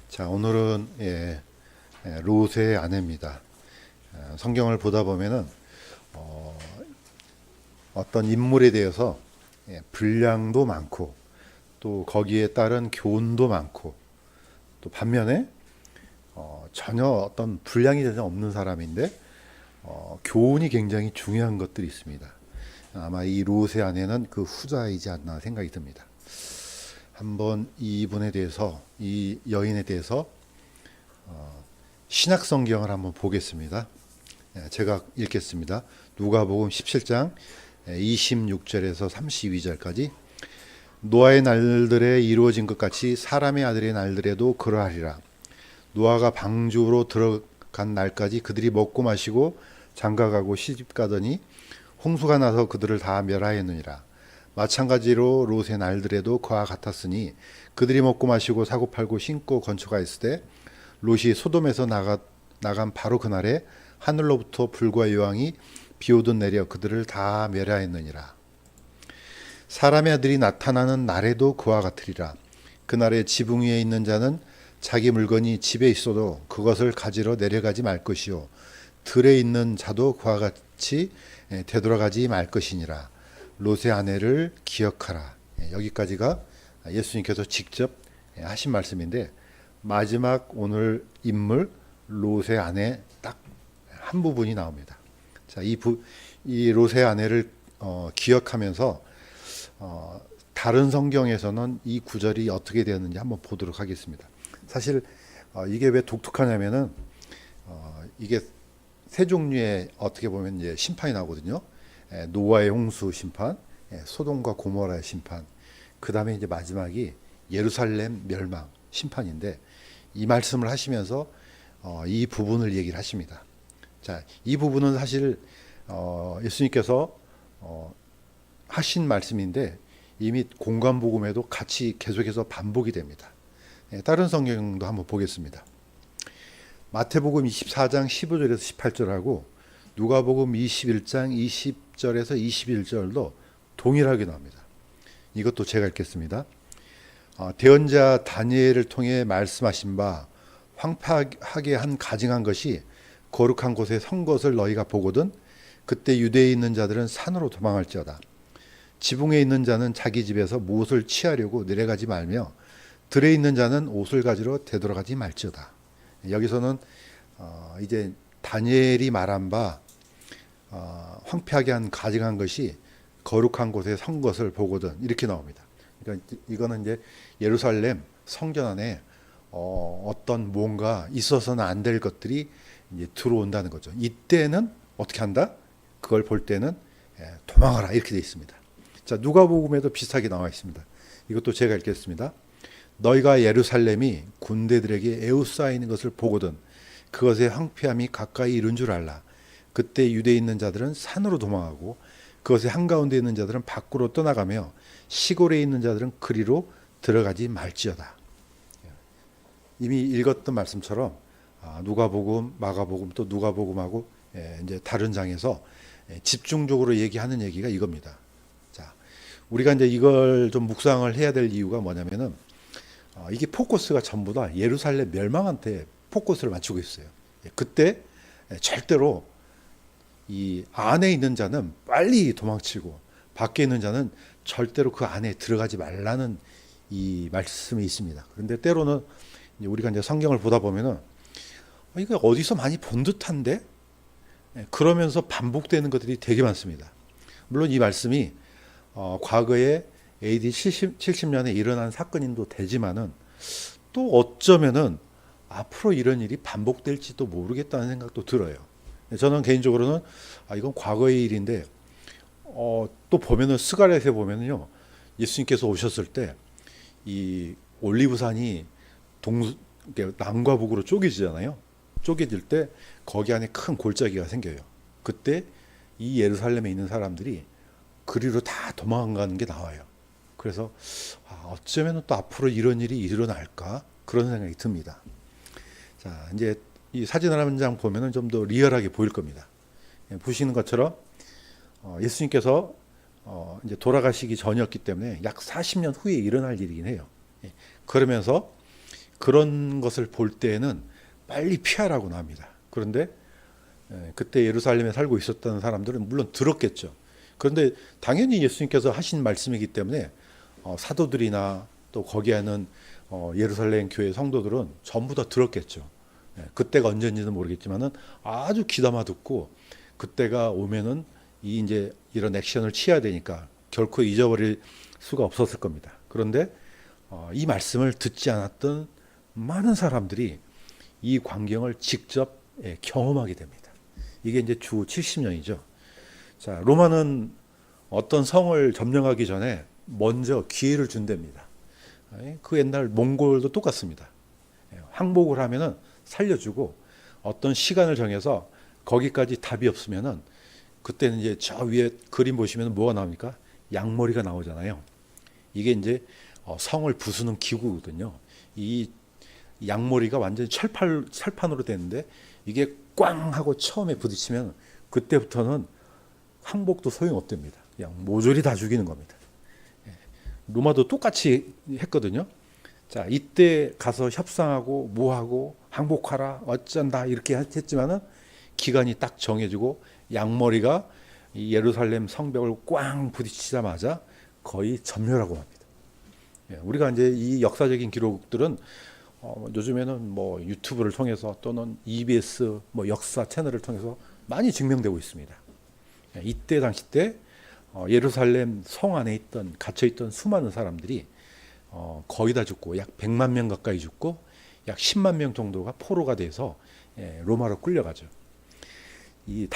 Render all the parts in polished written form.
자, 오늘은 롯의 아내입니다. 성경을 보다 보면은 어, 어떤 인물에 대해서 분량도 많고 또 거기에 따른 교훈도 많고 또 반면에 전혀 어떤 분량이 전혀 없는 사람인데 교훈이 굉장히 중요한 것들이 있습니다. 아마 이 롯의 아내는 그 후자이지 않나 생각이 듭니다. 한번 이분에 대해서 이 여인에 대해서 신약 성경을 한번 보겠습니다. 제가 읽겠습니다. 누가복음 17장 26절에서 32절까지 노아의 날들에 이루어진 것 같이 사람의 아들의 날들에도 그러하리라. 노아가 방주로 들어간 날까지 그들이 먹고 마시고 장가가고 시집가더니 홍수가 나서 그들을 다 멸하였느니라. 마찬가지로 롯의 날들에도 그와 같았으니 그들이 먹고 마시고 사고 팔고 신고 건축하였을 때 롯이 소돔에서 나간 바로 그날에 하늘로부터 불과 여왕이 비오듯 내려 그들을 다 멸하였느니라. 사람의 아들이 나타나는 날에도 그와 같으리라. 그날에 지붕 위에 있는 자는 자기 물건이 집에 있어도 그것을 가지러 내려가지 말 것이요 들에 있는 자도 그와 같이 되돌아가지 말 것이니라. 롯의 아내를 기억하라. 여기까지가 예수님께서 직접 하신 말씀인데 마지막 오늘 인물 롯의 아내 딱 한 부분이 나옵니다. 자, 이 롯의 아내를 기억하면서 다른 성경에서는 이 구절이 어떻게 되었는지 한번 보도록 하겠습니다. 사실 이게 왜 독특하냐면은 이게 세 종류의 어떻게 보면 이제 심판이 나오거든요. 노아의 홍수 심판, 소돔과 고모라의 심판, 그 다음에 이제 마지막이 예루살렘 멸망 심판인데 이 말씀을 하시면서 이 부분을 얘기를 하십니다. 자, 이 부분은 사실 예수님께서 하신 말씀인데 이미 공관복음에도 같이 계속해서 반복이 됩니다. 다른 성경도 한번 보겠습니다. 마태복음 24장 15절에서 18절하고 누가복음 21장 20절에서 21절도 동일하게 나옵니다. 이것도 제가 읽겠습니다. 대언자 다니엘을 통해 말씀하신 바 황폐하게 한 가증한 것이 거룩한 곳에 선 것을 너희가 보거든 그때 유대에 있는 자들은 산으로 도망할지어다. 지붕에 있는 자는 자기 집에서 무엇을 취하려고 내려가지 말며 들에 있는 자는 옷을 가지러 되돌아가지 말지어다. 여기서는 이제 다니엘이 말한 바 황폐하게 한 가증한 것이 거룩한 곳에 선 것을 보거든 이렇게 나옵니다. 그러니까 이거는 이제 예루살렘 성전 안에 어떤 뭔가 있어서는 안 될 것들이 이제 들어온다는 거죠. 이때는 어떻게 한다? 그걸 볼 때는 도망하라 이렇게 되어 있습니다. 자, 누가복음에도 비슷하게 나와 있습니다. 이것도 제가 읽겠습니다. 너희가 예루살렘이 군대들에게 에워싸이는 것을 보거든 그것의 황폐함이 가까이 이른 줄 알라. 그때 유대에 있는 자들은 산으로 도망하고 그것의 한가운데 있는 자들은 밖으로 떠나가며 시골에 있는 자들은 그리로 들어가지 말지어다. 이미 읽었던 말씀처럼 누가복음, 마가복음 또 누가복음하고 이제 다른 장에서 집중적으로 얘기하는 얘기가 이겁니다. 자, 우리가 이제 이걸 좀 묵상을 해야 될 이유가 뭐냐면은 이게 포커스가 전부 다 예루살렘 멸망한테 포커스를 맞추고 있어요. 그때 절대로 이 안에 있는 자는 빨리 도망치고 밖에 있는 자는 절대로 그 안에 들어가지 말라는 이 말씀이 있습니다. 그런데 때로는 우리가 이제 성경을 보다 보면은 이거 어디서 많이 본 듯한데 그러면서 반복되는 것들이 되게 많습니다. 물론 이 말씀이 과거에 AD 70년에 일어난 사건인도 되지만은 또 어쩌면은 앞으로 이런 일이 반복될지도 모르겠다는 생각도 들어요. 저는 개인적으로는 이건 과거의 일인데 또 보면은 스가랴에 보면은요 예수님께서 오셨을 때 이 올리브산이 남과 북으로 쪼개지잖아요. 쪼개질 때 거기 안에 큰 골짜기가 생겨요. 그때 이 예루살렘에 있는 사람들이 그리로 다 도망가는 게 나와요. 그래서 어쩌면 또 앞으로 이런 일이 일어날까 그런 생각이 듭니다. 자, 이제 이 사진 한 장 보면은 좀 더 리얼하게 보일 겁니다. 보시는 것처럼 예수님께서 이제 돌아가시기 전이었기 때문에 약 40년 후에 일어날 일이긴 해요. 그러면서 그런 것을 볼 때에는 빨리 피하라고 합니다. 그런데 그때 예루살렘에 살고 있었던 사람들은 물론 들었겠죠. 그런데 당연히 예수님께서 하신 말씀이기 때문에 사도들이나 또 거기에는 예루살렘 교회 성도들은 전부 다 들었겠죠. 그때가 언제인지는 모르겠지만은 아주 귀담아 듣고 그때가 오면은 이제 이런 액션을 취해야 되니까 결코 잊어버릴 수가 없었을 겁니다. 그런데 이 말씀을 듣지 않았던 많은 사람들이 이 광경을 직접 경험하게 됩니다. 이게 이제 주 70년이죠. 자, 로마는 어떤 성을 점령하기 전에 먼저 기회를 준답니다. 그 옛날 몽골도 똑같습니다. 항복을 하면은 살려주고 어떤 시간을 정해서 거기까지 답이 없으면은 그때는 이제 저 위에 그림 보시면 뭐가 나옵니까? 양머리가 나오잖아요. 이게 이제 성을 부수는 기구거든요. 이 양머리가 완전히 철판으로 되는데 이게 꽝 하고 처음에 부딪히면 그때부터는 항복도 소용없답니다. 그냥 모조리 다 죽이는 겁니다. 로마도 똑같이 했거든요. 자, 이때 가서 협상하고 뭐하고 항복하라 어쩐다 이렇게 했지만은 기간이 딱 정해지고 양머리가 이 예루살렘 성벽을 꽝 부딪히자마자 거의 전멸하고 맙니다. 우리가 이제 이 역사적인 기록들은 요즘에는 뭐 유튜브를 통해서 또는 EBS 뭐 역사 채널을 통해서 많이 증명되고 있습니다. 이때 당시 때 예루살렘 성 안에 갇혀 있던 수많은 사람들이 거의 다 죽고 약 100만 명 가까이 죽고 약 10만 명 정도가 포로가 돼서 로마로 끌려가죠. 이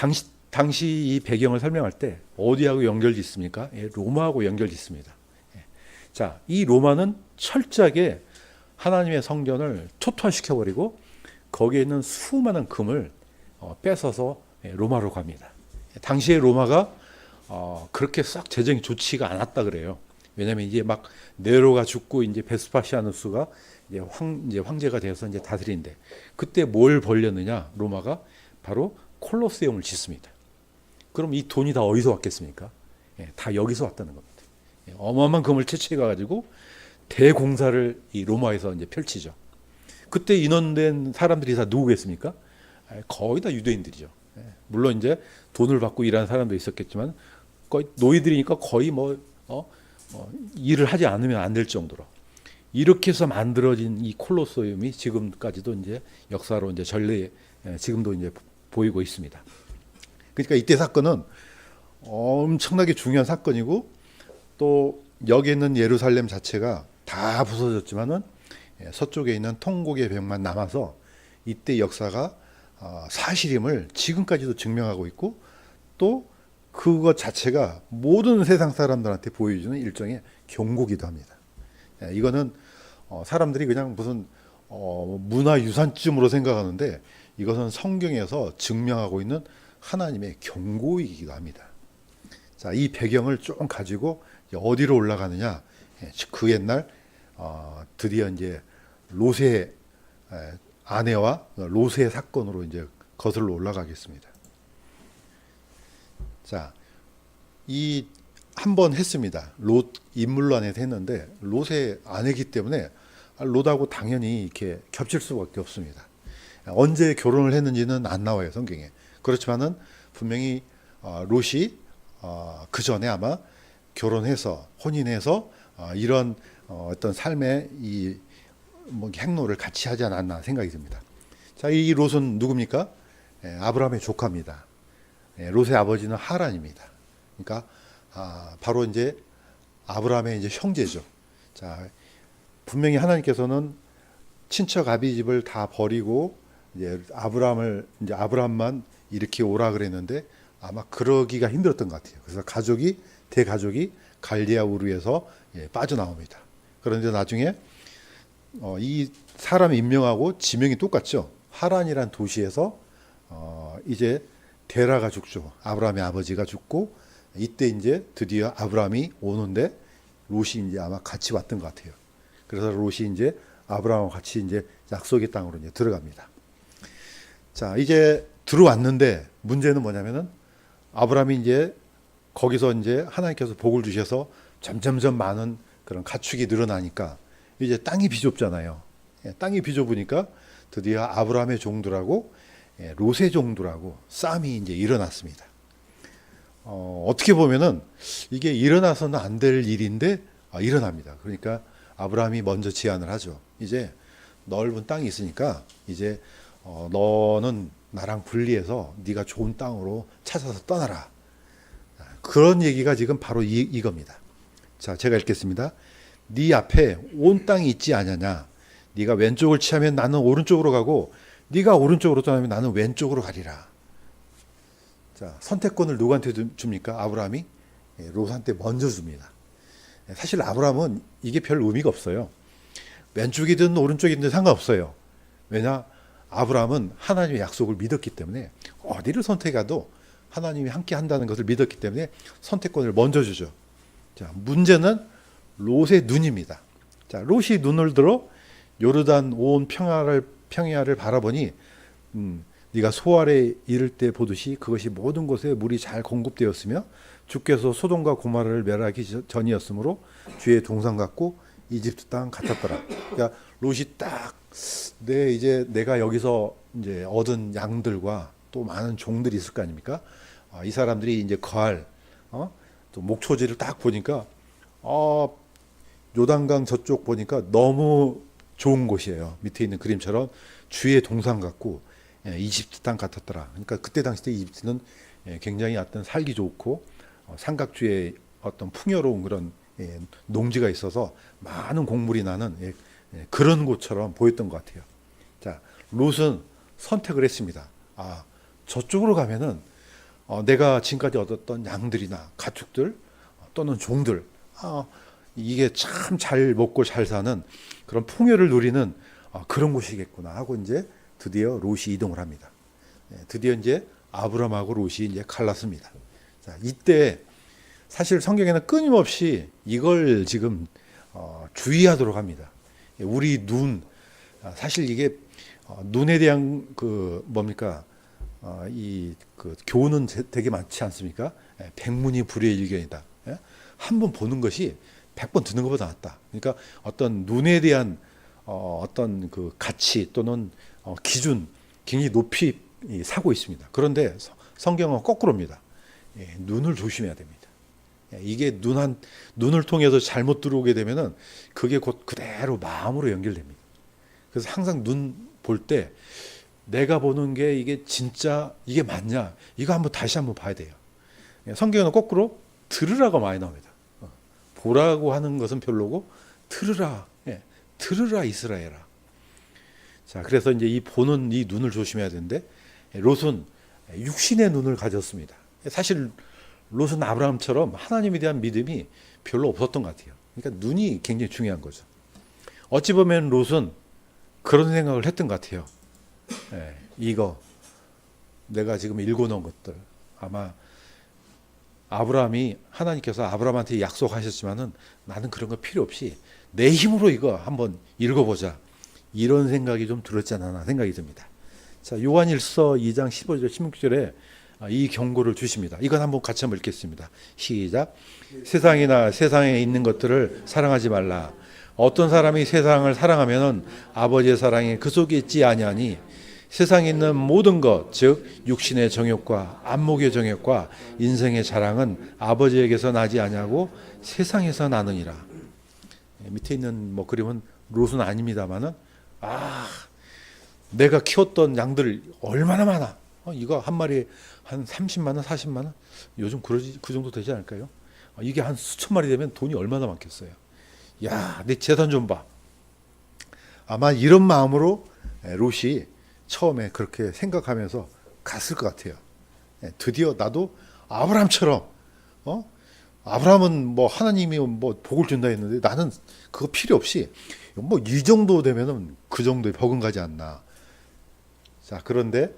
당시 이 배경을 설명할 때 어디하고 연결짓습니까? 로마하고 연결짓습니다. 자, 이 로마는 철저하게 하나님의 성전을 초토화시켜버리고 거기에 있는 수많은 금을 뺏어서 로마로 갑니다. 당시에 로마가 그렇게 싹 재정이 좋지가 않았다 그래요. 왜냐하면 이제 막 네로가 죽고 이제 베스파시아누스가 이제 황제가 되어서 이제 다스리는데 그때 뭘 벌렸느냐 로마가 바로 콜로세움을 짓습니다. 그럼 이 돈이 다 어디서 왔겠습니까? 다 여기서 왔다는 겁니다. 어마어마한 금을 채취해 가지고 대공사를 이 로마에서 이제 펼치죠. 그때 인원된 사람들이 다 누구겠습니까? 거의 다 유대인들이죠. 물론 이제 돈을 받고 일하는 사람도 있었겠지만 거의 노예들이니까 거의 일을 하지 않으면 안 될 정도로 이렇게 해서 만들어진 이 콜로세움이 지금까지도 이제 역사로 이제 지금도 이제 보이고 있습니다. 그러니까 이때 사건은 엄청나게 중요한 사건이고 또 여기 있는 예루살렘 자체가 다 부서졌지만은 서쪽에 있는 통곡의 벽만 남아서 이때 역사가 사실임을 지금까지도 증명하고 있고 또 그것 자체가 모든 세상 사람들한테 보여주는 일종의 경고기도 합니다. 이거는 사람들이 그냥 무슨 문화유산쯤으로 생각하는데 이것은 성경에서 증명하고 있는 하나님의 경고이기도 합니다. 자, 이 배경을 좀 가지고 어디로 올라가느냐? 그 옛날 드디어 이제 롯의 아내와 롯의 사건으로 이제 거슬러 올라가겠습니다. 자, 이 한 번 했습니다. 롯 인물론에서 했는데 롯의 아내이기 때문에 롯하고 당연히 이렇게 겹칠 수밖에 없습니다. 언제 결혼을 했는지는 안 나와요 성경에. 그렇지만은 분명히 롯이 그 전에 아마 결혼해서 혼인해서 이런 어떤 삶의 이 뭐 행로를 같이 하지 않았나 생각이 듭니다. 자, 이 롯은 누굽니까? 아브라함의 조카입니다. 롯의 아버지는 하란입니다. 그러니까 바로 이제 아브라함의 이제 형제죠. 자, 분명히 하나님께서는 친척 아비집을 다 버리고 이제 아브라함만 이렇게 오라 그랬는데 아마 그러기가 힘들었던 것 같아요. 그래서 대가족이 갈대아 우르에서 빠져나옵니다. 그런데 나중에 이 사람 임명하고 지명이 똑같죠. 하란이란 도시에서 이제 데라가 죽죠. 아브라함의 아버지가 죽고 이때 이제 드디어 아브라함이 오는데 롯이 이제 아마 같이 왔던 것 같아요. 그래서 롯이 이제 아브라함과 같이 이제 약속의 땅으로 이제 들어갑니다. 자, 이제 들어왔는데 문제는 뭐냐면은 아브라함이 이제 거기서 이제 하나님께서 복을 주셔서 점점점 많은 그런 가축이 늘어나니까 이제 땅이 비좁잖아요. 땅이 비좁으니까 드디어 아브라함의 종들하고 롯의 종들하고 싸움이 이제 일어났습니다. 어떻게 보면은 이게 일어나서는 안 될 일인데 일어납니다. 그러니까 아브라함이 먼저 제안을 하죠. 이제 넓은 땅이 있으니까 이제 너는 나랑 분리해서 네가 좋은 땅으로 찾아서 떠나라. 그런 얘기가 지금 바로 이겁니다. 자, 제가 읽겠습니다. 네 앞에 온 땅이 있지 않느냐. 네가 왼쪽을 취하면 나는 오른쪽으로 가고 네가 오른쪽으로 떠나면 나는 왼쪽으로 가리라. 자, 선택권을 누구한테 줍니까? 아브라함이 롯한테 먼저 줍니다. 사실 아브라함은 이게 별 의미가 없어요. 왼쪽이든 오른쪽이든 상관없어요. 왜냐? 아브라함은 하나님의 약속을 믿었기 때문에 어디를 선택해도 하나님이 함께 한다는 것을 믿었기 때문에 선택권을 먼저 주죠. 자, 문제는 롯의 눈입니다. 자, 롯이 눈을 들어 요르단 온 평야를 바라보니 네가 소알에 이를 때 보듯이 그것이 모든 곳에 물이 잘 공급되었으며 주께서 소돔과 고모라를 멸하기 전이었으므로 주의 동상 같고 이집트 땅 같았더라. 그러니까 롯이 딱 내가 여기서 이제 얻은 양들과 또 많은 종들이 있을 거 아닙니까? 이 사람들이 이제 거할 또 목초지를 딱 보니까 요단강 저쪽 보니까 너무 좋은 곳이에요. 밑에 있는 그림처럼 주의 동상 같고 이집트 땅 같았더라. 그러니까 그때 당시 때 이집트는 굉장히 어떤 살기 좋고 삼각주의 어떤 풍요로운 그런 농지가 있어서 많은 곡물이 나는 그런 곳처럼 보였던 것 같아요. 자, 롯은 선택을 했습니다. 저쪽으로 가면은 내가 지금까지 얻었던 양들이나 가축들 또는 종들 이게 참 잘 먹고 잘 사는 그런 풍요를 누리는 그런 곳이겠구나 하고 이제 드디어 롯이 이동을 합니다. 드디어 이제 아브라함하고 롯이 이제 갈랐습니다. 자, 이때 사실 성경에는 끊임없이 이걸 지금 주의하도록 합니다. 우리 눈, 사실 이게 눈에 대한 그 뭡니까 이 그 교훈은 되게 많지 않습니까? 백문이 불여일견이다. 한 번 보는 것이 100번 듣는 것보다 낫다. 그러니까 어떤 눈에 대한 어떤 그 가치 또는 기준 굉장히 높이 사고 있습니다. 그런데 성경은 거꾸로입니다. 눈을 조심해야 됩니다. 이게 눈을 통해서 잘못 들어오게 되면은 그게 곧 그대로 마음으로 연결됩니다. 그래서 항상 눈 볼 때 내가 보는 게 이게 진짜 이게 맞냐 이거 다시 한번 봐야 돼요. 성경은 거꾸로 들으라고 많이 나옵니다. 보라고 하는 것은 별로고 들으라, 들으라 이스라엘아. 자, 그래서 이제 이 보는 이 눈을 조심해야 되는데 롯은 육신의 눈을 가졌습니다. 사실 롯은 아브라함처럼 하나님에 대한 믿음이 별로 없었던 것 같아요. 그러니까 눈이 굉장히 중요한 거죠. 어찌 보면 롯은 그런 생각을 했던 것 같아요. 이거 내가 지금 읽어놓은 것들 아마 아브라함이 하나님께서 아브라함한테 약속하셨지만은 나는 그런 거 필요 없이 내 힘으로 이거 한번 읽어보자 이런 생각이 좀 들었지 않나 생각이 듭니다. 자, 요한일서 2장 15절 16절에 이 경고를 주십니다. 이건 한번 같이 한번 읽겠습니다. 시작. 세상이나 세상에 있는 것들을 사랑하지 말라. 어떤 사람이 세상을 사랑하면은 아버지의 사랑이 그 속에 있지 아니하니 세상에 있는 모든 것, 즉 육신의 정욕과 안목의 정욕과 인생의 자랑은 아버지에게서 나지 아니하고 세상에서 나느니라. 밑에 있는 뭐 그림은 롯은 아닙니다만은 내가 키웠던 양들 얼마나 많아. 이거 한 마리에 한 30만 원, 40만 원? 요즘 그 정도 되지 않을까요? 이게 한 수천 마리 되면 돈이 얼마나 많겠어요. 야, 내 재산 좀 봐. 아마 이런 마음으로 롯이 처음에 그렇게 생각하면서 갔을 것 같아요. 드디어 나도 아브라함처럼, 아브라함은 뭐 하나님이 뭐 복을 준다 했는데 나는 그거 필요 없이 뭐 이 정도 되면은 그 정도에 버금가지 않나. 자, 그런데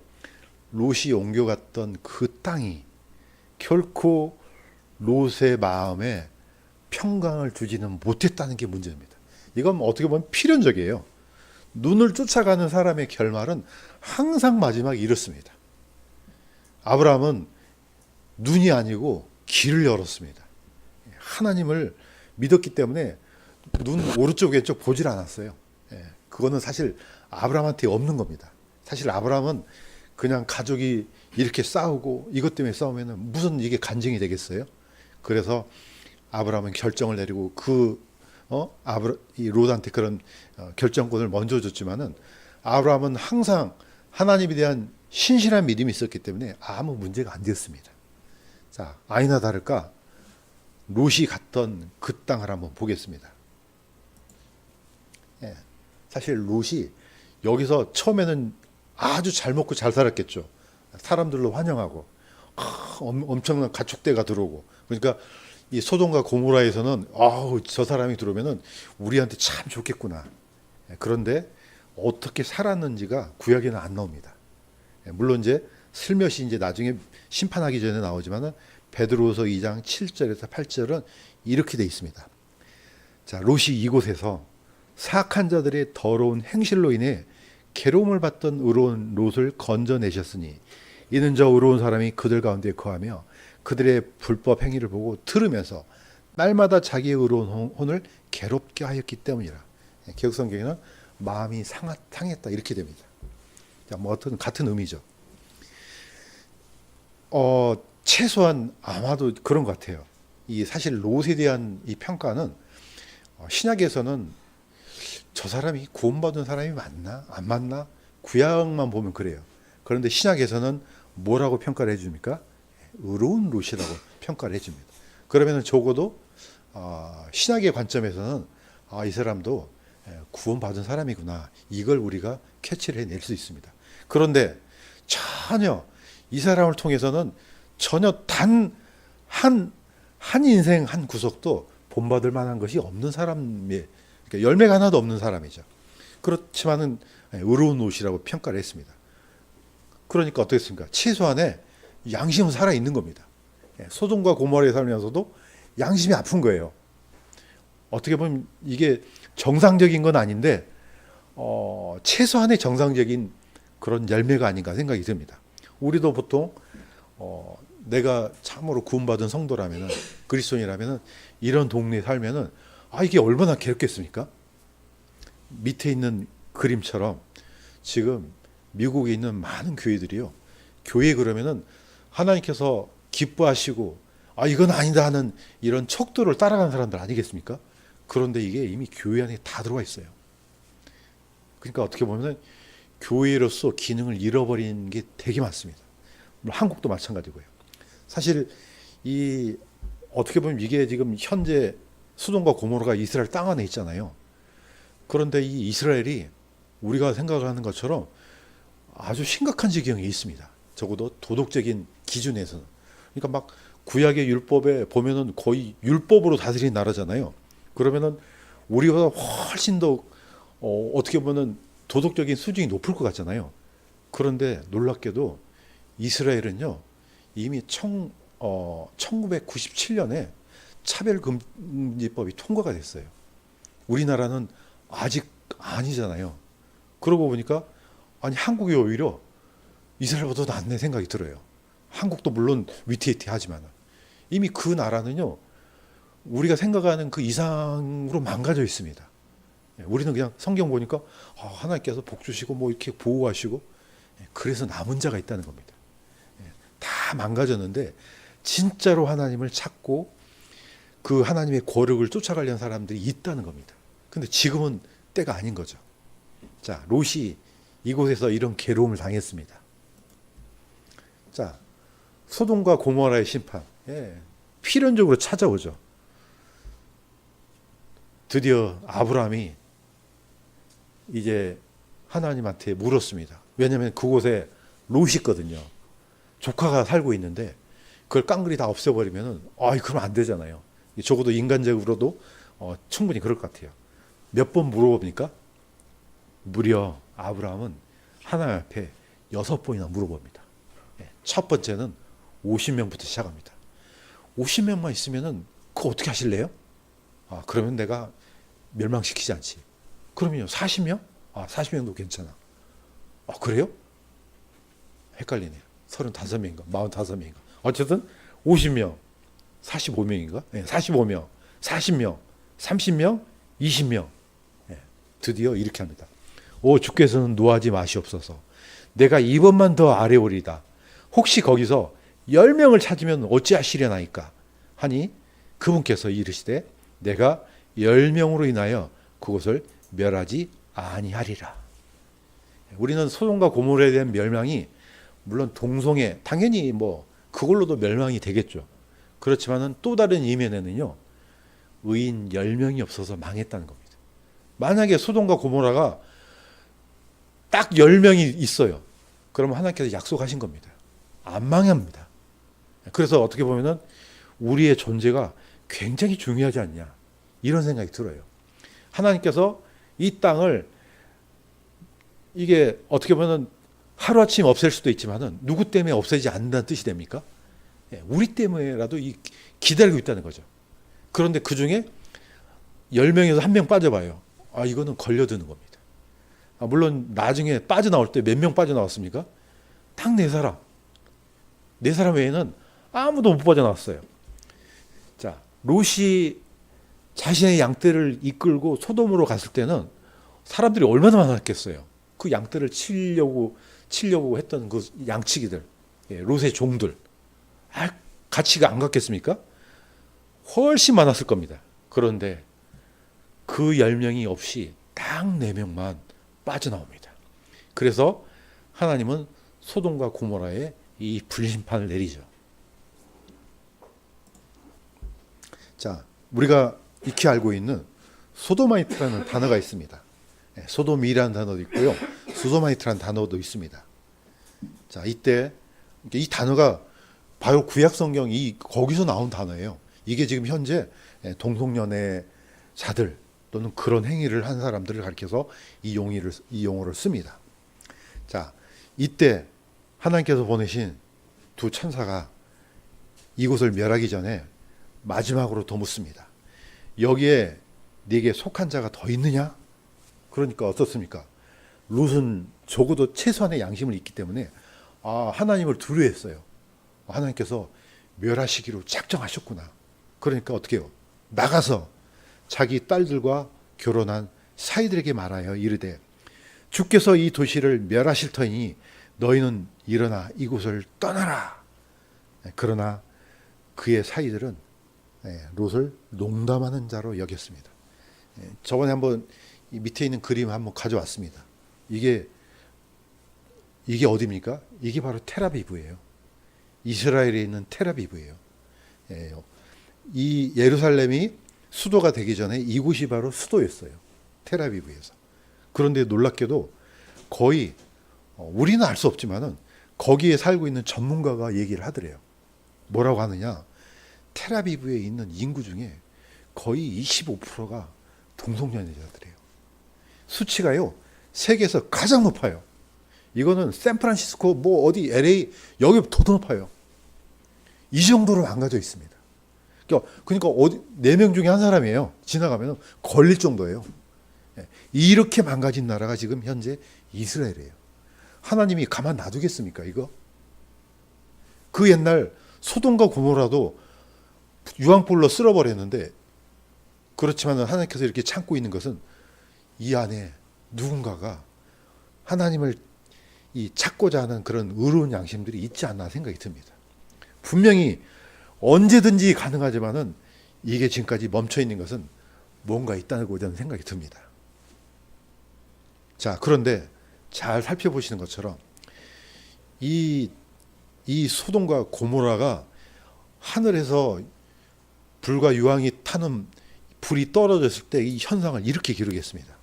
롯이 옮겨갔던 그 땅이 결코 롯의 마음에 평강을 주지는 못했다는 게 문제입니다. 이건 어떻게 보면 필연적이에요. 눈을 쫓아가는 사람의 결말은 항상 마지막에 이렇습니다. 아브라함은 눈이 아니고 길을 열었습니다. 하나님을 믿었기 때문에 눈 오른쪽 왼쪽 보질 않았어요. 그거는 사실 아브라함한테 없는 겁니다. 사실 아브라함은 그냥 가족이 이렇게 싸우고 이것 때문에 싸우면은 무슨 이게 간증이 되겠어요? 그래서 아브라함은 결정을 내리고 이 롯한테 그런 결정권을 먼저 줬지만은 아브라함은 항상 하나님에 대한 신실한 믿음이 있었기 때문에 아무 문제가 안 되었습니다. 자, 아니나 다를까 롯이 갔던 그 땅을 한번 보겠습니다. 사실 롯이 여기서 처음에는 아주 잘 먹고 잘 살았겠죠. 사람들로 환영하고 엄청난 가축대가 들어오고, 그러니까 이 소돔과 고모라에서는 아우 저 사람이 들어오면은 우리한테 참 좋겠구나. 그런데 어떻게 살았는지가 구약에는 안 나옵니다. 물론 이제 슬며시 이제 나중에 심판하기 전에 나오지만은 베드로후서 2장 7절에서 8절은 이렇게 돼 있습니다. 자, 롯이 이곳에서 사악한 자들의 더러운 행실로 인해 괴로움을 받던 의로운 롯을 건져내셨으니 이는 저 의로운 사람이 그들 가운데 거하며 그들의 불법 행위를 보고 들으면서 날마다 자기의 의로운 혼을 괴롭게 하였기 때문이라. 개혁성경에는 마음이 상했다 이렇게 됩니다. 자, 뭐 어떤 같은 의미죠. 최소한 아마도 그런 것 같아요. 이 사실 롯에 대한 이 평가는 신약에서는 저 사람이 구원받은 사람이 맞나 안 맞나 구약만 보면 그래요. 그런데 신약에서는 뭐라고 평가를 해줍니까? 의로운 롯이라고 평가를 해줍니다. 그러면 적어도 신약의 관점에서는 이 사람도 구원받은 사람이구나, 이걸 우리가 캐치를 해낼 수 있습니다. 그런데 전혀 이 사람을 통해서는 전혀 단 한 인생 한 구석도 본받을 만한 것이 없는 사람의, 그러니까 열매가 하나도 없는 사람이죠. 그렇지만은 의로운 롯이라고 평가를 했습니다. 그러니까 어떻겠습니까? 최소한의 양심은 살아 있는 겁니다. 소돔과 고모라에 살면서도 양심이 아픈 거예요. 어떻게 보면 이게 정상적인 건 아닌데 최소한의 정상적인 그런 열매가 아닌가 생각이 듭니다. 우리도 보통 내가 참으로 구원받은 성도라면은, 그리스도인이라면은 이런 동네에 살면은 이게 얼마나 괴롭겠습니까? 밑에 있는 그림처럼 지금 미국에 있는 많은 교회들이요, 교회 그러면은 하나님께서 기뻐하시고 이건 아니다 하는 이런 척도를 따라가는 사람들 아니겠습니까? 그런데 이게 이미 교회 안에 다 들어와 있어요. 그러니까 어떻게 보면 교회로서 기능을 잃어버린 게 되게 많습니다. 한국도 마찬가지고요. 사실 이 어떻게 보면 이게 지금 현재 소돔과 고모라가 이스라엘 땅 안에 있잖아요. 그런데 이 이스라엘이 우리가 생각하는 것처럼 아주 심각한 지경에 있습니다. 적어도 도덕적인 기준에서는. 그러니까 막 구약의 율법에 보면은 거의 율법으로 다스리는 나라잖아요. 그러면은 우리보다 훨씬 더 어떻게 보면 도덕적인 수준이 높을 것 같잖아요. 그런데 놀랍게도 이스라엘은요, 이미 1997년에 차별금지법이 통과가 됐어요. 우리나라는 아직 아니잖아요. 그러고 보니까 한국이 오히려 이스라엘보다 낫네 생각이 들어요. 한국도 물론 위태위태하지만 이미 그 나라는요, 우리가 생각하는 그 이상으로 망가져 있습니다. 우리는 그냥 성경 보니까 하나님께서 복 주시고 뭐 이렇게 보호하시고 그래서 남은 자가 있다는 겁니다. 다 망가졌는데 진짜로 하나님을 찾고 그 하나님의 거룩을 쫓아가려는 사람들이 있다는 겁니다. 근데 지금은 때가 아닌 거죠. 자, 롯이 이곳에서 이런 괴로움을 당했습니다. 자, 소돔과 고모라의 심판, 필연적으로 찾아오죠. 드디어 아브라함이 이제 하나님한테 물었습니다. 왜냐하면 그곳에 롯이 있거든요. 조카가 살고 있는데 그걸 깡그리 다 없애버리면 그러면 안 되잖아요. 적어도 인간적으로도 충분히 그럴 것 같아요. 몇 번 물어봅니까? 무려 아브라함은 하나님 앞에 6번이나 물어봅니다. 첫 번째는 50명부터 시작합니다. 50명만 있으면은 그거 어떻게 하실래요? 그러면 내가 멸망시키지 않지. 그러면요, 40명? 40명도 괜찮아. 그래요? 헷갈리네요. 35명인가 45명인가 어쨌든 50명, 45명인가 45명, 40명, 30명, 20명. 드디어 이렇게 합니다. 오 주께서는 노하지 마시옵소서. 내가 이번만 더 아뢰오리다. 혹시 거기서 10명을 찾으면 어찌하시려나이까 하니 그분께서 이르시되 내가 10명으로 인하여 그곳을 멸하지 아니하리라. 우리는 소돔과 고모라에 대한 멸망이 물론 동성애 당연히 뭐 그걸로도 멸망이 되겠죠. 그렇지만은 또 다른 이면에는요. 의인 10명이 없어서 망했다는 겁니다. 만약에 소돔과 고모라가 딱 10명이 있어요. 그러면 하나님께서 약속하신 겁니다. 안 망합니다. 그래서 어떻게 보면은 우리의 존재가 굉장히 중요하지 않냐 이런 생각이 들어요. 하나님께서 이 땅을 이게 어떻게 보면 하루아침 없앨 수도 있지만은 누구 때문에 없애지 않는다는 뜻이 됩니까? 우리 때문에라도 기다리고 있다는 거죠. 그런데 그 중에 10명에서 1명 빠져봐요. 아, 이거는 걸려드는 겁니다. 물론 나중에 빠져나올 때 몇 명 빠져나왔습니까? 딱 4사람. 4사람 외에는 아무도 못 빠져나왔어요. 자, 롯이 자신의 양떼를 이끌고 소돔으로 갔을 때는 사람들이 얼마나 많았겠어요. 그 양떼를 치려고 했던 그 양치기들, 롯의 종들. 가치가 안 같겠습니까? 훨씬 많았을 겁니다. 그런데 그 10명이 없이 딱 4명만 빠져나옵니다. 그래서 하나님은 소돔과 고모라에 이 불심판을 내리죠. 자, 우리가 익히 알고 있는 소도마이트라는 단어가 있습니다. 소돔이라는 단어도 있고요. 소도마이트라는 단어도 있습니다. 자, 이때 이 단어가 바로 구약 성경 거기서 나온 단어예요. 이게 지금 현재 동성연애자들 또는 그런 행위를 한 사람들을 가리켜서 이 용어를 씁니다. 자, 이때 하나님께서 보내신 두 천사가 이곳을 멸하기 전에 마지막으로 더 묻습니다. 여기에 네게 속한 자가 더 있느냐? 그러니까 어떻습니까? 롯은 적어도 최소한의 양심을 잊기 때문에 하나님을 두려워했어요. 하나님께서 멸하시기로 작정하셨구나. 그러니까 어떻게 해요? 나가서 자기 딸들과 결혼한 사이들에게 말하여 이르되 주께서 이 도시를 멸하실 터이니 너희는 일어나 이곳을 떠나라. 그러나 그의 사이들은 롯을 농담하는 자로 여겼습니다. 저번에 한번 이 밑에 있는 그림 한번 가져왔습니다. 이게 어디입니까? 이게 바로 텔아비브예요. 이스라엘에 있는 텔아비브예요. 이 예루살렘이 수도가 되기 전에 이곳이 바로 수도였어요. 텔아비브에서. 그런데 놀랍게도 거의 우리는 알 수 없지만은 거기에 살고 있는 전문가가 얘기를 하더래요. 뭐라고 하느냐? 텔아비브에 있는 인구 중에 거의 25%가 동성연애자들이에요. 수치가요 세계에서 가장 높아요. 이거는 샌프란시스코 뭐 어디 LA 여기 더 높아요. 이 정도로 망가져 있습니다. 그러니까 어디 4명 중에 한 사람이에요. 지나가면 걸릴 정도예요. 이렇게 망가진 나라가 지금 현재 이스라엘이에요. 하나님이 가만 놔두겠습니까 이거? 그 옛날 소돔과 고모라도 유황불로 쓸어버렸는데 그렇지만 하나님께서 이렇게 참고 있는 것은 이 안에 누군가가 하나님을 찾고자 하는 그런 의로운 양심들이 있지 않나 생각이 듭니다. 분명히 언제든지 가능하지만은 이게 지금까지 멈춰 있는 것은 뭔가 있다고 저는 생각이 듭니다. 자, 그런데 잘 살펴보시는 것처럼 이 소돔과 고모라가 하늘에서 불과 유황이 타는 불이 떨어졌을 때 이 현상을 이렇게 기록했습니다.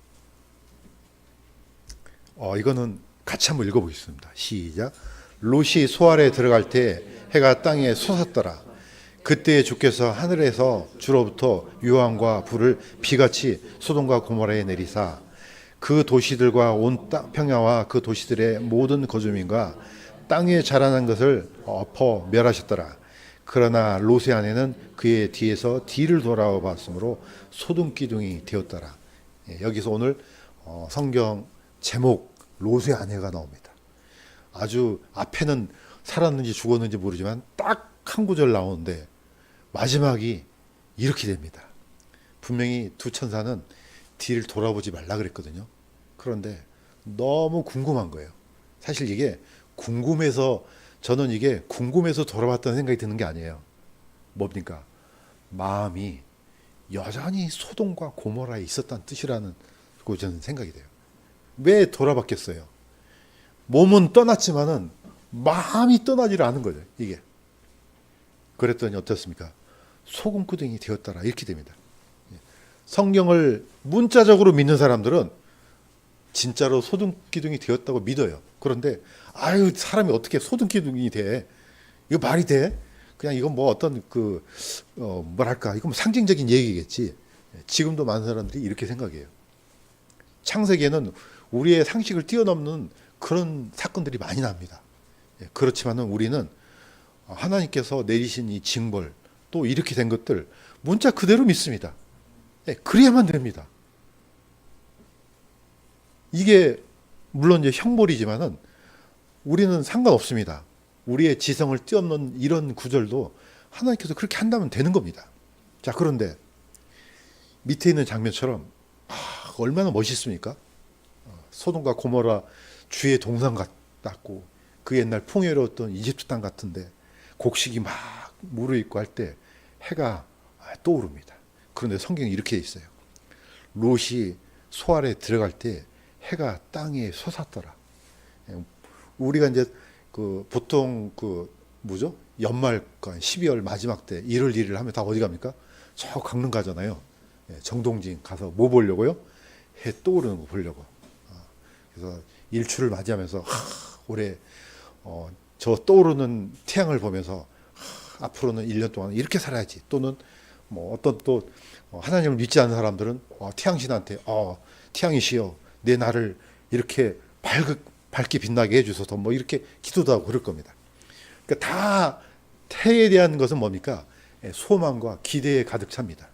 이거는 같이 한번 읽어보겠습니다. 시작. 롯이 소알에 들어갈 때 해가 땅에 솟았더라. 그때 주께서 하늘에서 주로부터 유황과 불을 비같이 소돔과 고모라에 내리사 그 도시들과 온 평야와 그 도시들의 모든 거주민과 땅에 자라난 것을 엎어 멸하셨더라. 그러나 롯의 아내는 그의 뒤에서 뒤를 돌아와 봤으므로 소돔 기둥이 되었더라. 여기서 오늘 성경 제목 롯의 아내가 나옵니다. 아주 앞에는 살았는지 죽었는지 모르지만 딱 한 구절 나오는데 마지막이 이렇게 됩니다. 분명히 두 천사는 뒤를 돌아보지 말라 그랬거든요. 그런데 너무 궁금한 거예요. 사실 이게 궁금해서 저는 이게 궁금해서 돌아봤다는 생각이 드는 게 아니에요. 뭡니까? 마음이 여전히 소돔과 고모라에 있었다는 뜻이라는 거 저는 생각이 돼요. 왜 돌아봤겠어요? 몸은 떠났지만은 마음이 떠나지를 않은 거죠. 이게. 그랬더니 어떻습니까? 소금구덩이 되었더라 이렇게 됩니다. 성경을 문자적으로 믿는 사람들은 진짜로 소금기둥이 되었다고 믿어요. 그런데 아유 사람이 어떻게 소금기둥이 돼? 이거 말이 돼? 그냥 이건 뭐 어떤 뭐랄까 이건 뭐 상징적인 얘기겠지. 지금도 많은 사람들이 이렇게 생각해요. 창세기에는 우리의 상식을 뛰어넘는 그런 사건들이 많이 납니다. 그렇지만은 우리는 하나님께서 내리신 이 징벌 또 이렇게 된 것들 문자 그대로 믿습니다. 그래야만 됩니다. 이게 물론 이제 형벌이지만은 우리는 상관없습니다. 우리의 지성을 뛰어넘는 이런 구절도 하나님께서 그렇게 한다면 되는 겁니다. 자, 그런데 밑에 있는 장면처럼 얼마나 멋있습니까? 소돔과 고모라 주의 동상 같았고 그 옛날 풍요로웠던 이집트 땅 같은데 곡식이 막 무르익고 할 때 해가 떠오릅니다. 그런데 성경이 이렇게 돼 있어요. 롯이 소 아래 들어갈 때 해가 땅에 솟았더라. 우리가 이제 보통 뭐죠? 연말 12월 마지막 때 1월 1일 하면 다 어디 갑니까? 저 강릉 가잖아요. 정동진 가서 뭐 보려고요? 해 떠오르는 거 보려고. 그래서 일출을 맞이하면서 올해 저 떠오르는 태양을 보면서 앞으로는 1년 동안 이렇게 살아야지. 또는 뭐 어떤 또 하나님을 믿지 않는 사람들은 태양신한테 태양이시여 내 나를 이렇게 밝게 빛나게 해주소서 뭐 이렇게 기도도 하고 그럴 겁니다. 그러니까 다 태에 대한 것은 뭡니까? 소망과 기대에 가득 찹니다.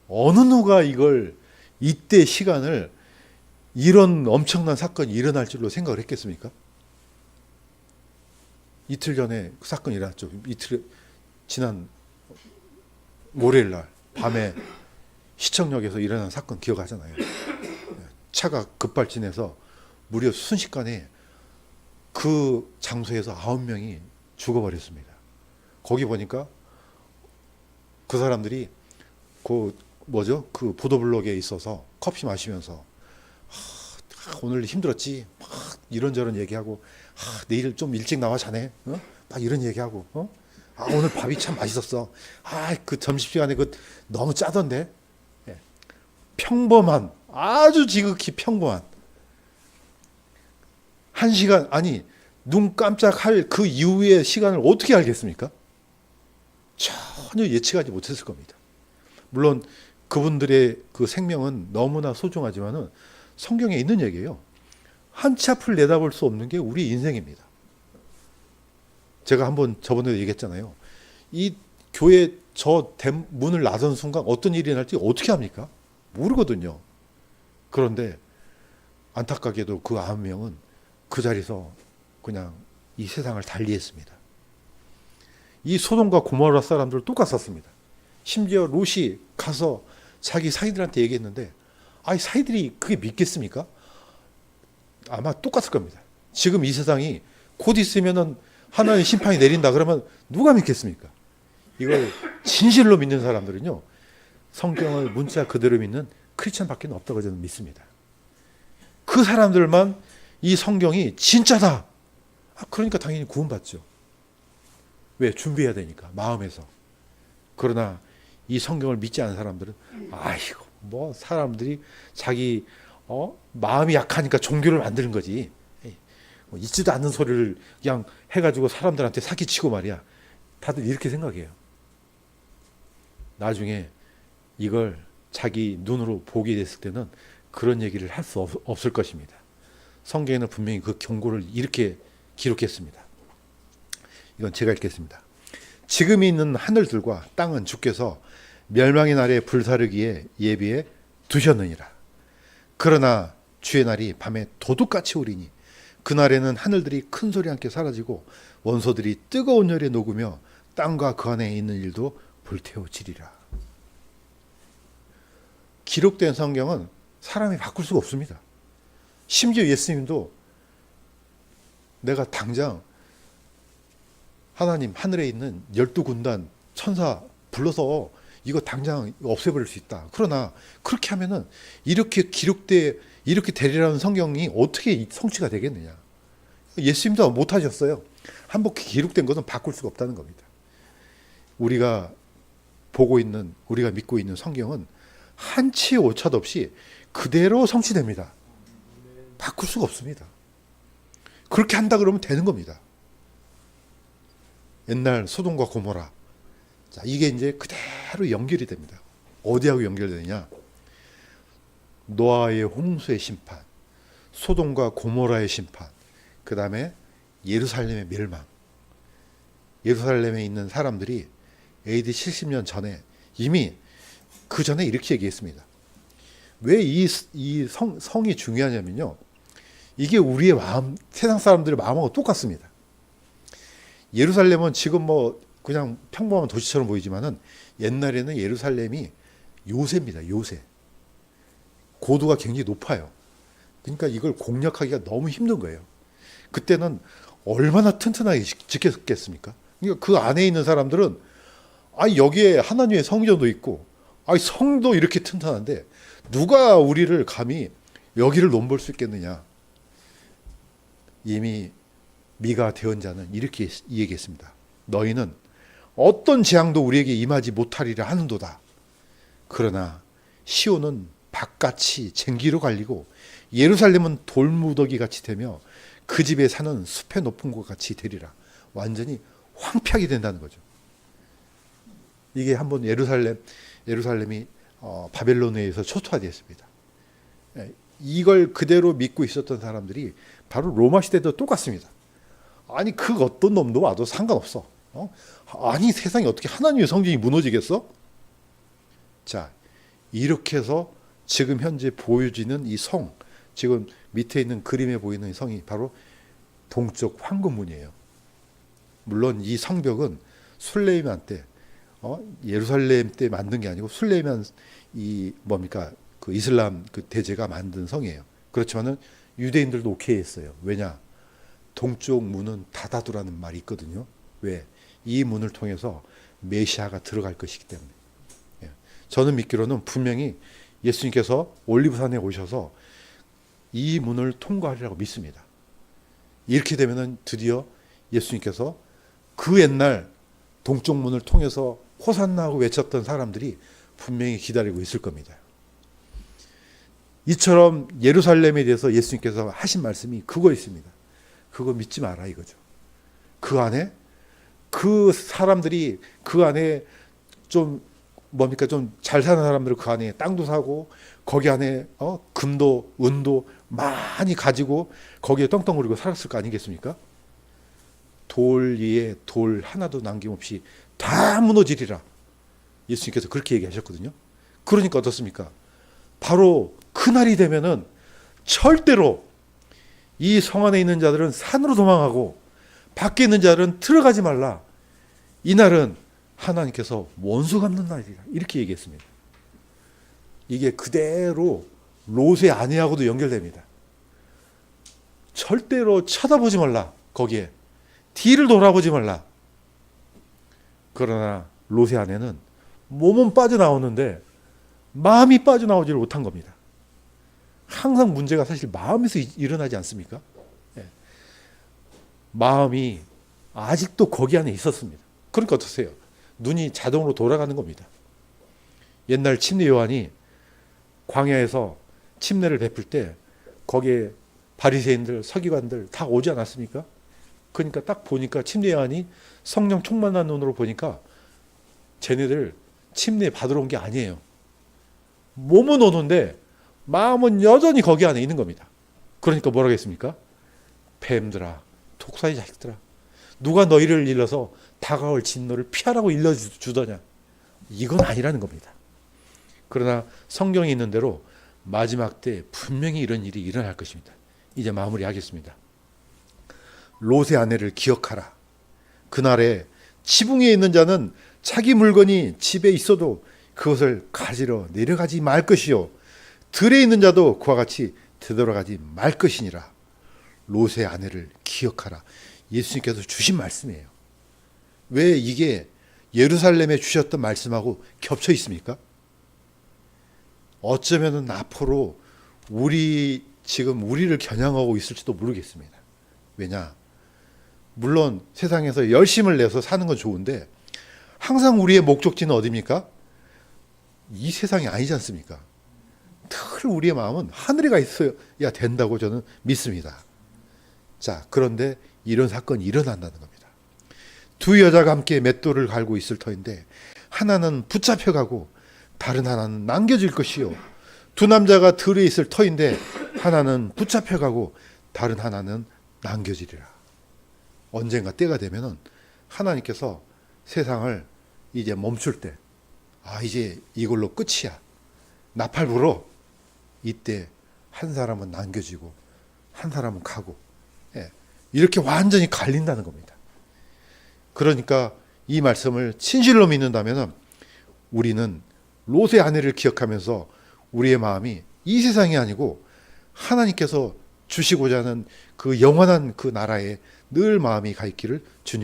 어느 누가 이때 시간을 이런 엄청난 사건이 일어날 줄로 생각을 했겠습니까? 이틀 전에 그 사건이 일어났죠. 지난 월요일 날 밤에 시청역에서 일어난 사건 기억하잖아요. 차가 급발진해서 무려 순식간에 그 장소에서 9명이 죽어버렸습니다. 거기 보니까 그 사람들이 그 보도블록에 있어서 커피 마시면서 오늘 힘들었지 막 이런저런 얘기하고 내일 좀 일찍 나와 자네 막 이런 얘기하고 오늘 밥이 참 맛있었어. 그 점심시간에 너무 짜던데. 평범한 아주 지극히 평범한 1시간 아니 눈 깜짝할 그 이후의 시간을 어떻게 알겠습니까? 전혀 예측하지 못했을 겁니다. 물론 그분들의 그 생명은 너무나 소중하지만은 성경에 있는 얘기예요. 한 치 앞을 내다볼 수 없는 게 우리 인생입니다. 제가 한번 저번에 얘기했잖아요. 이 교회 문을 나선 순간 어떤 일이 날지 어떻게 합니까? 모르거든요. 그런데 안타깝게도 그 9명은 그 자리에서 그냥 이 세상을 달리했습니다. 이 소돔과 고모라 사람들 똑같았습니다. 심지어 롯이 가서 자기 사이들한테 얘기했는데 사이들이 그게 믿겠습니까? 아마 똑같을 겁니다. 지금 이 세상이 곧 있으면은 하나님의 심판이 내린다 그러면 누가 믿겠습니까? 이걸 진실로 믿는 사람들은요. 성경을 문자 그대로 믿는 크리스천밖에 없다고 저는 믿습니다. 그 사람들만 이 성경이 진짜다. 그러니까 당연히 구원받죠. 왜? 준비해야 되니까 마음에서. 그러나 이 성경을 믿지 않는 사람들은 뭐 사람들이 자기 마음이 약하니까 종교를 만드는 거지. 뭐 있지도 않는 소리를 그냥 해가지고 사람들한테 사기치고 말이야. 다들 이렇게 생각해요. 나중에 이걸 자기 눈으로 보게 됐을 때는 그런 얘기를 할 수 없을 것입니다. 성경에는 분명히 그 경고를 이렇게 기록했습니다. 이건 제가 읽겠습니다. 지금 있는 하늘들과 땅은 주께서 멸망의 날에 불사르기에 예비해 두셨느니라. 그러나 주의 날이 밤에 도둑같이 오리니 그날에는 하늘들이 큰 소리 함께 사라지고 원소들이 뜨거운 열에 녹으며 땅과 그 안에 있는 일도 불태워지리라. 기록된 성경은 사람이 바꿀 수가 없습니다. 심지어 예수님도 내가 당장 하나님 하늘에 있는 12군단 천사 불러서 이거 당장 없애버릴 수 있다. 그러나 그렇게 하면은 이렇게 이렇게 되리라는 성경이 어떻게 성취가 되겠느냐. 예수님도 못하셨어요. 한번 기록된 것은 바꿀 수가 없다는 겁니다. 우리가 우리가 믿고 있는 성경은 한치 오차도 없이 그대로 성취됩니다. 바꿀 수가 없습니다. 그렇게 한다 그러면 되는 겁니다. 옛날 소돔과 고모라. 자, 이게 이제 그대로 연결이 됩니다. 어디하고 연결되느냐? 노아의 홍수의 심판, 소돔과 고모라의 심판, 그 다음에 예루살렘의 멸망. 예루살렘에 있는 사람들이 AD 70년 전에 이미 그 전에 이렇게 얘기했습니다. 왜 이 성이 중요하냐면요. 이게 우리의 마음, 세상 사람들의 마음하고 똑같습니다. 예루살렘은 지금 뭐 그냥 평범한 도시처럼 보이지만은 옛날에는 예루살렘이 요새입니다. 요새. 고도가 굉장히 높아요. 그러니까 이걸 공략하기가 너무 힘든 거예요. 그때는 얼마나 튼튼하게 지켰겠습니까? 그러니까 그 안에 있는 사람들은 여기에 하나님의 성전도 있고 성도 이렇게 튼튼한데 누가 우리를 감히 여기를 넘볼 수 있겠느냐. 이미 미가 대언자는 이렇게 얘기했습니다. 너희는 어떤 재앙도 우리에게 임하지 못하리라 하는도다. 그러나 시온은 밭같이 쟁기로 갈리고 예루살렘은 돌무더기 같이 되며 그 집에 사는 숲의 높은 곳 같이 되리라. 완전히 황폐하게 된다는 거죠. 이게 한번 예루살렘이 바벨론에 의해서 초토화되었습니다. 이걸 그대로 믿고 있었던 사람들이 바로 로마 시대도 똑같습니다. 그 어떤 놈도 와도 상관없어. 세상에 어떻게 하나님의 성전이 무너지겠어? 자, 이렇게 해서 지금 현재 보여지는 이 성, 지금 밑에 있는 그림에 보이는 이 성이 바로 동쪽 황금문이에요. 물론 이 성벽은 술레이만 때, 예루살렘 때 만든 게 아니고 술레이만 그 이슬람 그 대제가 만든 성이에요. 그렇지만은 유대인들도 오케이 했어요. 왜냐? 동쪽 문은 닫아두라는 말이 있거든요. 왜? 이 문을 통해서 메시아가 들어갈 것이기 때문에. 저는 믿기로는 분명히 예수님께서 올리브산에 오셔서 이 문을 통과하리라고 믿습니다. 이렇게 되면은 드디어 예수님께서 그 옛날 동쪽 문을 통해서 호산나하고 외쳤던 사람들이 분명히 기다리고 있을 겁니다. 이처럼 예루살렘에 대해서 예수님께서 하신 말씀이 그거 있습니다. 그거 믿지 마라 이거죠. 그 안에 그 사람들이 그 안에 좀 잘 사는 사람들은 그 안에 땅도 사고 거기 안에 금도 은도 많이 가지고 거기에 떵떵거리고 살았을 거 아니겠습니까? 돌 위에 돌 하나도 남김없이 다 무너지리라. 예수님께서 그렇게 얘기하셨거든요. 그러니까 어떻습니까? 바로 그날이 되면은 절대로 이 성 안에 있는 자들은 산으로 도망하고 밖에 있는 자들은 들어가지 말라. 이날은 하나님께서 원수 갚는 날이라. 이렇게 얘기했습니다. 이게 그대로 롯의 아내하고도 연결됩니다. 절대로 쳐다보지 말라. 거기에. 뒤를 돌아보지 말라. 그러나 롯의 아내는 몸은 빠져나오는데 마음이 빠져나오지를 못한 겁니다. 항상 문제가 사실 마음에서 일어나지 않습니까? 마음이 아직도 거기 안에 있었습니다. 그러니까 어떠세요? 눈이 자동으로 돌아가는 겁니다. 옛날 침례 요한이 광야에서 침례를 베풀 때 거기에 바리새인들, 서기관들 다 오지 않았습니까? 그러니까 딱 보니까 침례 요한이 성령 충만한 눈으로 보니까 쟤네들 침례 받으러 온 게 아니에요. 몸은 오는데 마음은 여전히 거기 안에 있는 겁니다. 그러니까 뭐라고 했습니까? 뱀들아, 독사의 자식들아, 누가 너희를 일러서 다가올 진노를 피하라고 일러주더냐. 이건 아니라는 겁니다. 그러나 성경에 있는 대로 마지막 때 분명히 이런 일이 일어날 것입니다. 이제 마무리하겠습니다. 롯의 아내를 기억하라. 그날에 지붕에 있는 자는 자기 물건이 집에 있어도 그것을 가지러 내려가지 말 것이요 들에 있는 자도 그와 같이 되돌아가지 말 것이니라. 롯의 아내를 기억하라. 예수님께서 주신 말씀이에요. 왜 이게 예루살렘에 주셨던 말씀하고 겹쳐 있습니까? 어쩌면은 앞으로 지금 우리를 겨냥하고 있을지도 모르겠습니다. 왜냐? 물론 세상에서 열심을 내서 사는 건 좋은데 항상 우리의 목적지는 어디입니까? 이 세상이 아니지 않습니까? 늘 우리의 마음은 하늘에 가 있어야 된다고 저는 믿습니다. 자, 그런데 이런 사건이 일어난다는 겁니다. 두 여자가 함께 맷돌을 갈고 있을 터인데 하나는 붙잡혀가고 다른 하나는 남겨질 것이요. 두 남자가 들에 있을 터인데 하나는 붙잡혀가고 다른 하나는 남겨지리라. 언젠가 때가 되면은 하나님께서 세상을 이제 멈출 때, 이제 이걸로 끝이야. 나팔 불어. 이때 한 사람은 남겨지고 한 사람은 가고, 이렇게 완전히 갈린다는 겁니다. 그러니까 이 말씀을 진실로 믿는다면 우리는 롯의 아내를 기억하면서 우리의 마음이 이 세상이 아니고 하나님께서 주시고자 하는 그 영원한 그 나라에 늘 마음이 가 있기를 주님